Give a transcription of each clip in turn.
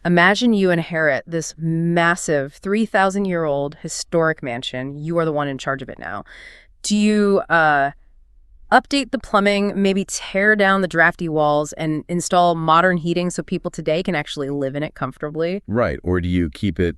Imagine you inherit this massive 3,000-year-old historic mansion. You are the one in charge of it now. Do you update the plumbing, maybe tear down the drafty walls and install modern heating so people today can actually live in it comfortably? Right. Or do you keep it,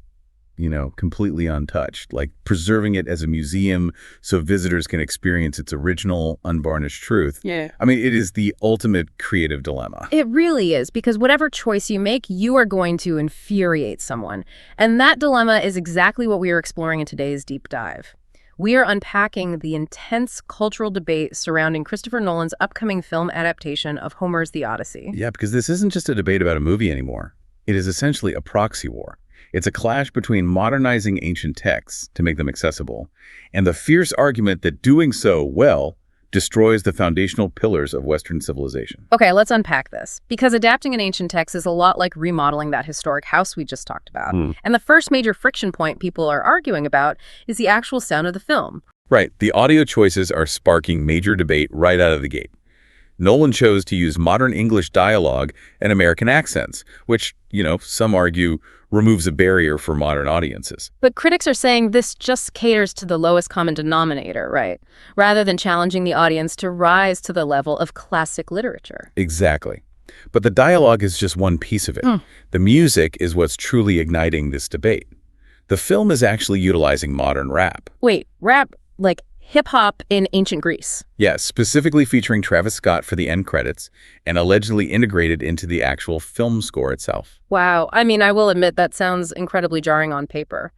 completely untouched, like preserving it as a museum so visitors can experience its original, unvarnished truth? Yeah. I mean, it is the ultimate creative dilemma. It really is, because whatever choice you make, you are going to infuriate someone. And that dilemma is exactly what we are exploring in today's deep dive. We are unpacking the intense cultural debate surrounding Christopher Nolan's upcoming film adaptation of Homer's The Odyssey. Yeah, because this isn't just a debate about a movie anymore. It is essentially a proxy war. It's a clash between modernizing ancient texts to make them accessible and the fierce argument that doing so well destroys the foundational pillars of Western civilization. Okay, let's unpack this, because adapting an ancient text is a lot like remodeling that historic house we just talked about. And the first major friction point people are arguing about is the actual sound of the film. Right. The audio choices are sparking major debate right out of the gate. Nolan chose to use modern English dialogue and American accents, which, some argue removes a barrier for modern audiences. But critics are saying this just caters to the lowest common denominator, right? Rather than challenging the audience to rise to the level of classic literature. Exactly. But the dialogue is just one piece of it. The music is what's truly igniting this debate. The film is actually utilizing modern rap. Wait, rap like hip-hop in ancient Greece? Yes, specifically featuring Travis Scott for the end credits and allegedly integrated into the actual film score itself. Wow. I mean, I will admit that sounds incredibly jarring on paper.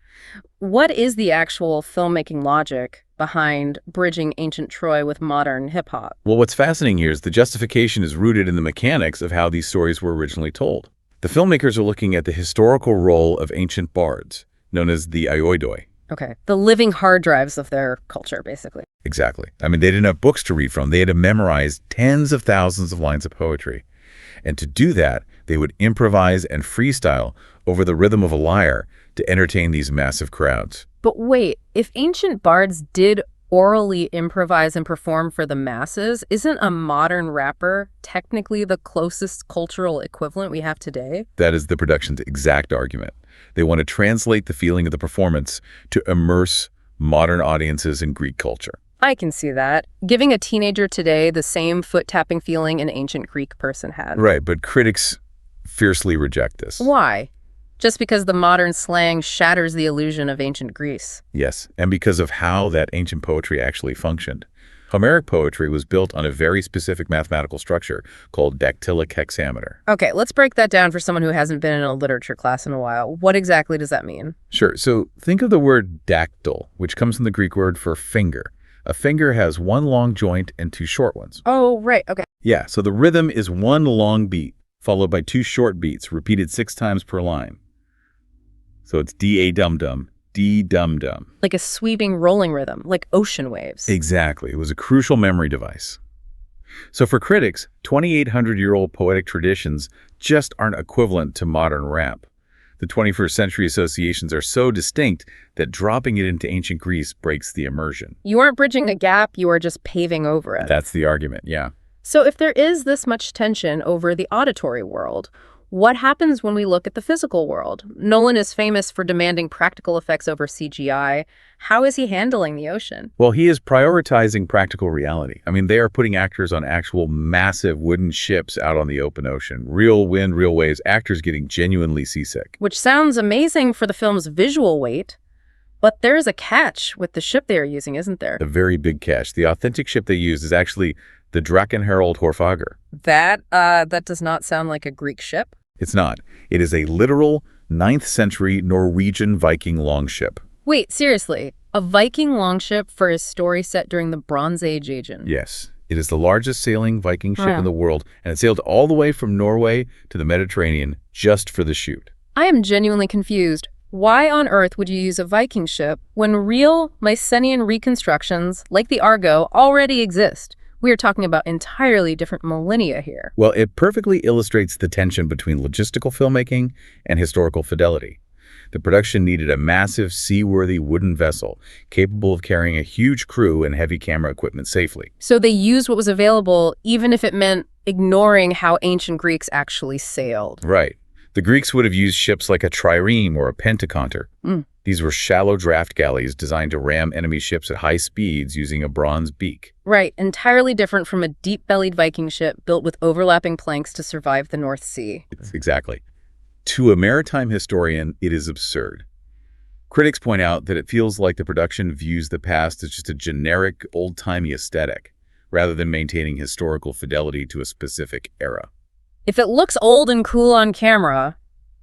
What is the actual filmmaking logic behind bridging ancient Troy with modern hip-hop? Well, what's fascinating here is the justification is rooted in the mechanics of how these stories were originally told. The filmmakers are looking at the historical role of ancient bards, known as the Aioi. Okay. The living hard drives of their culture, basically. Exactly. I mean, they didn't have books to read from. They had to memorize tens of thousands of lines of poetry. And to do that, they would improvise and freestyle over the rhythm of a lyre to entertain these massive crowds. But wait, if ancient bards did orally improvise and perform for the masses, isn't a modern rapper technically the closest cultural equivalent we have today? That is the production's exact argument. They want to translate the feeling of the performance to immerse modern audiences in Greek culture. I can see that. Giving a teenager today the same foot-tapping feeling an ancient Greek person had. Right, but critics fiercely reject this. Why? Just because the modern slang shatters the illusion of ancient Greece. Yes, and because of how that ancient poetry actually functioned. Homeric poetry was built on a very specific mathematical structure called dactylic hexameter. Okay, let's break that down for someone who hasn't been in a literature class in a while. What exactly does that mean? Sure, so think of the word dactyl, which comes from the Greek word for finger. A finger has one long joint and two short ones. Oh, right, okay. Yeah, so the rhythm is one long beat, followed by two short beats, repeated 6 times per line. So it's D-A-dum-dum, D-dum-dum. Like a sweeping rolling rhythm, like ocean waves. Exactly. It was a crucial memory device. So for critics, 2,800-year-old poetic traditions just aren't equivalent to modern rap. The 21st century associations are so distinct that dropping it into ancient Greece breaks the immersion. You aren't bridging a gap, you are just paving over it. That's the argument, yeah. So if there is this much tension over the auditory world, what happens when we look at the physical world? Nolan is famous for demanding practical effects over CGI. How is he handling the ocean? Well, he is prioritizing practical reality. I mean, they are putting actors on actual massive wooden ships out on the open ocean. Real wind, real waves, actors getting genuinely seasick. Which sounds amazing for the film's visual weight, but there's a catch with the ship they are using, isn't there? A very big catch. The authentic ship they used is actually the Drakenherald Horfager. That does not sound like a Greek ship. It's not. It is a literal 9th century Norwegian Viking longship. Wait, seriously? A Viking longship for a story set during the Bronze Age Aegean? Yes. It is the largest sailing Viking ship in the world, and it sailed all the way from Norway to the Mediterranean just for the shoot. I am genuinely confused. Why on earth would you use a Viking ship when real Mycenaean reconstructions, like the Argo, already exist? We are talking about entirely different millennia here. Well, it perfectly illustrates the tension between logistical filmmaking and historical fidelity. The production needed a massive, seaworthy wooden vessel capable of carrying a huge crew and heavy camera equipment safely. So they used what was available, even if it meant ignoring how ancient Greeks actually sailed. Right. The Greeks would have used ships like a trireme or a pentaconter. Mm. These were shallow draft galleys designed to ram enemy ships at high speeds using a bronze beak. Right, entirely different from a deep-bellied Viking ship built with overlapping planks to survive the North Sea. Exactly. To a maritime historian, it is absurd. Critics point out that it feels like the production views the past as just a generic, old-timey aesthetic, rather than maintaining historical fidelity to a specific era. If it looks old and cool on camera,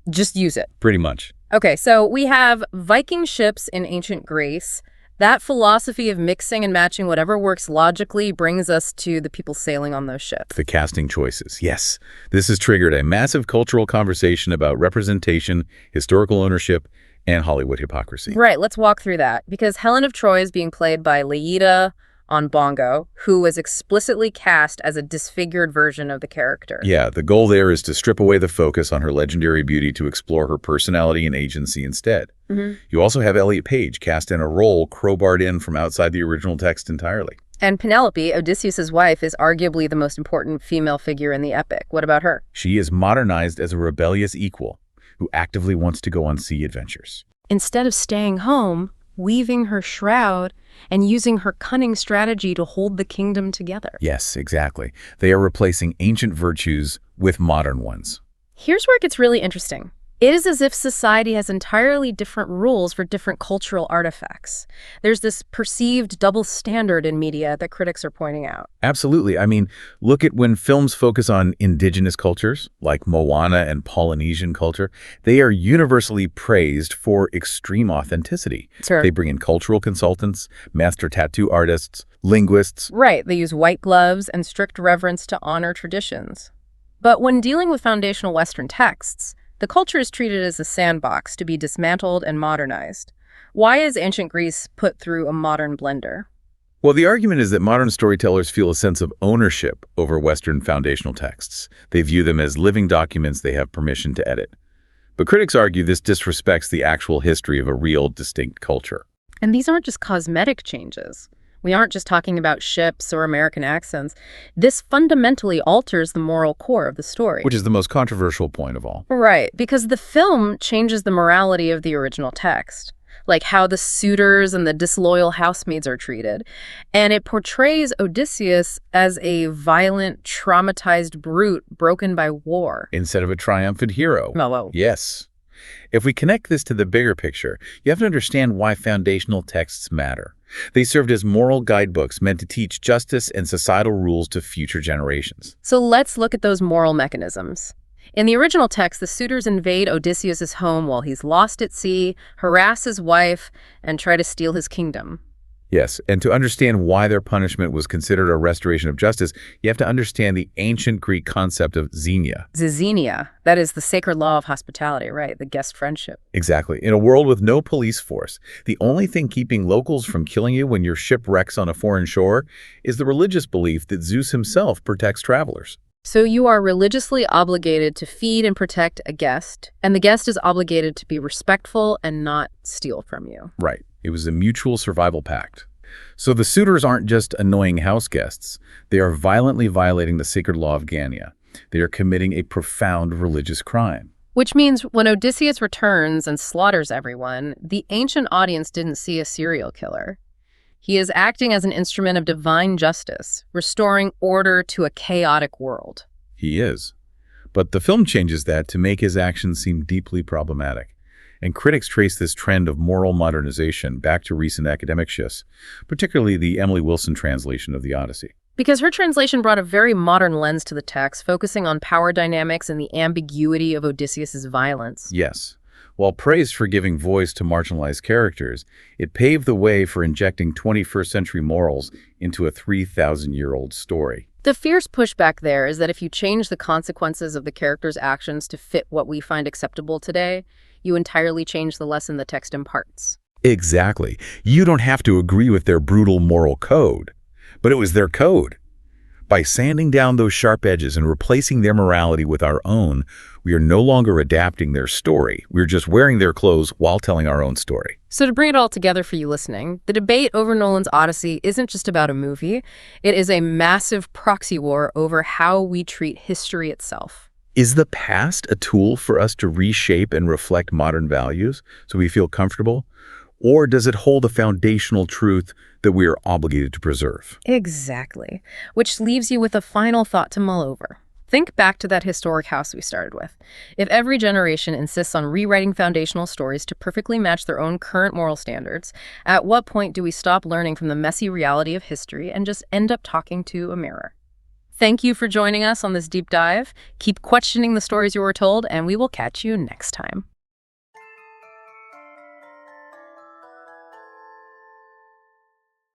just use it. Pretty much. Okay, so we have Viking ships in ancient Greece. That philosophy of mixing and matching whatever works logically brings us to the people sailing on those ships. The casting choices. Yes, this has triggered a massive cultural conversation about representation, historical ownership, and Hollywood hypocrisy. Right, let's walk through that. Because Helen of Troy is being played by Leda on Bongo, who was explicitly cast as a disfigured version of the character. Yeah, the goal there is to strip away the focus on her legendary beauty to explore her personality and agency instead. You also have Elliot Page cast in a role crowbarred in from outside the original text entirely. And Penelope, Odysseus' wife, is arguably the most important female figure in the epic. What about her? She is modernized as a rebellious equal who actively wants to go on sea adventures. Instead of staying home, weaving her shroud, and using her cunning strategy to hold the kingdom together. Yes, exactly. They are replacing ancient virtues with modern ones. Here's where it gets really interesting. It is as if society has entirely different rules for different cultural artifacts. There's this perceived double standard in media that critics are pointing out. Absolutely. I mean, look at when films focus on indigenous cultures, like Moana and Polynesian culture, they are universally praised for extreme authenticity. Sure. They bring in cultural consultants, master tattoo artists, linguists. Right, they use white gloves and strict reverence to honor traditions. But when dealing with foundational Western texts, the culture is treated as a sandbox to be dismantled and modernized. Why is ancient Greece put through a modern blender? Well, the argument is that modern storytellers feel a sense of ownership over Western foundational texts. They view them as living documents they have permission to edit. But critics argue this disrespects the actual history of a real, distinct culture. And these aren't just cosmetic changes. We aren't just talking about ships or American accents. This fundamentally alters the moral core of the story. Which is the most controversial point of all. Right, because the film changes the morality of the original text, like how the suitors and the disloyal housemaids are treated. And it portrays Odysseus as a violent, traumatized brute broken by war. Instead of a triumphant hero. Oh, whoa. Yes. If we connect this to the bigger picture, you have to understand why foundational texts matter. They served as moral guidebooks meant to teach justice and societal rules to future generations. So let's look at those moral mechanisms. In the original text, the suitors invade Odysseus' home while he's lost at sea, harass his wife, and try to steal his kingdom. Yes, and to understand why their punishment was considered a restoration of justice, you have to understand the ancient Greek concept of xenia. Xenia, that is the sacred law of hospitality, right? The guest friendship. Exactly. In a world with no police force, the only thing keeping locals from killing you when your ship wrecks on a foreign shore is the religious belief that Zeus himself protects travelers. So you are religiously obligated to feed and protect a guest, and the guest is obligated to be respectful and not steal from you. Right. It was a mutual survival pact. So the suitors aren't just annoying house guests. They are violently violating the sacred law of Gania. They are committing a profound religious crime. Which means when Odysseus returns and slaughters everyone, the ancient audience didn't see a serial killer. He is acting as an instrument of divine justice, restoring order to a chaotic world. He is. But the film changes that to make his actions seem deeply problematic. And critics trace this trend of moral modernization back to recent academic shifts, particularly the Emily Wilson translation of The Odyssey. Because her translation brought a very modern lens to the text, focusing on power dynamics and the ambiguity of Odysseus' violence. Yes. While praised for giving voice to marginalized characters, it paved the way for injecting 21st century morals into a 3,000-year-old story. The fierce pushback there is that if you change the consequences of the characters' actions to fit what we find acceptable today, you entirely change the lesson the text imparts. Exactly. You don't have to agree with their brutal moral code, but it was their code. By sanding down those sharp edges and replacing their morality with our own, we are no longer adapting their story. We're just wearing their clothes while telling our own story. So to bring it all together for you listening, the debate over Nolan's Odyssey isn't just about a movie. It is a massive proxy war over how we treat history itself. Is the past a tool for us to reshape and reflect modern values so we feel comfortable? Or does it hold a foundational truth that we are obligated to preserve? Exactly. Which leaves you with a final thought to mull over. Think back to that historic house we started with. If every generation insists on rewriting foundational stories to perfectly match their own current moral standards, at what point do we stop learning from the messy reality of history and just end up talking to a mirror? Thank you for joining us on this deep dive. Keep questioning the stories you were told, and we will catch you next time.